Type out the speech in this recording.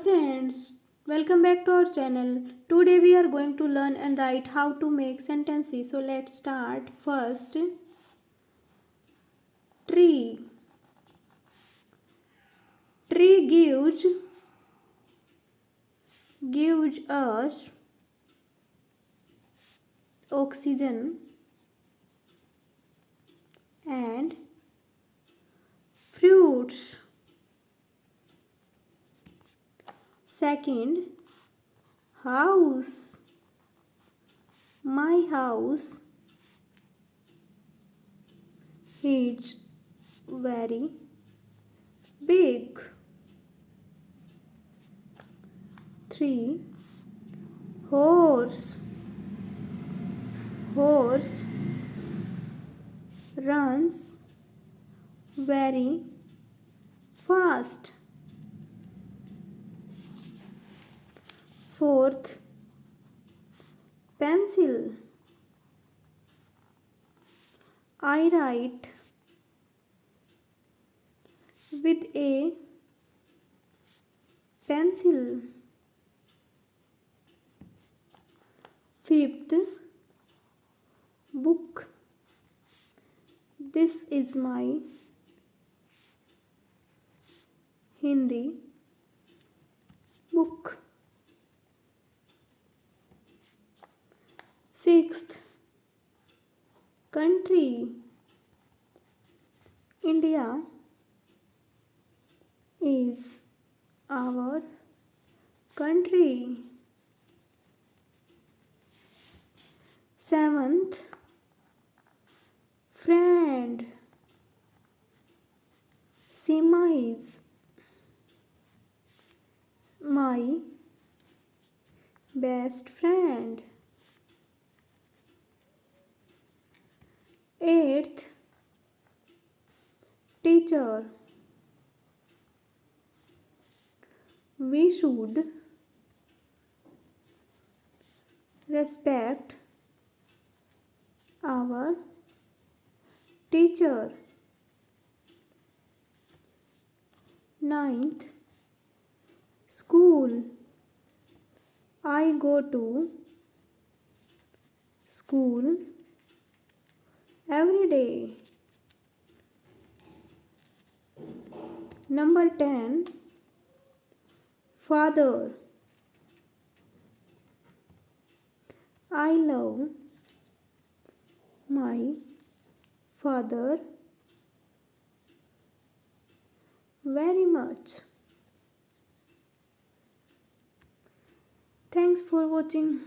Friends, welcome back to our channel. Today we are going to learn and write how to make sentences. So let's start. First, tree. Tree gives us oxygen and fruits. Second, house. My house is very big. 3. Horse. Horse runs very fast. Fourth, pencil. I write with a pencil. Fifth, book. This is my Hindi book. Sixth, country. India is our country. Seventh, friend. Sima is my best friend. Eighth, teacher. We should respect our teacher. Ninth, school. I go to school every day. Number 10, father. I love my father very much. Thanks for watching.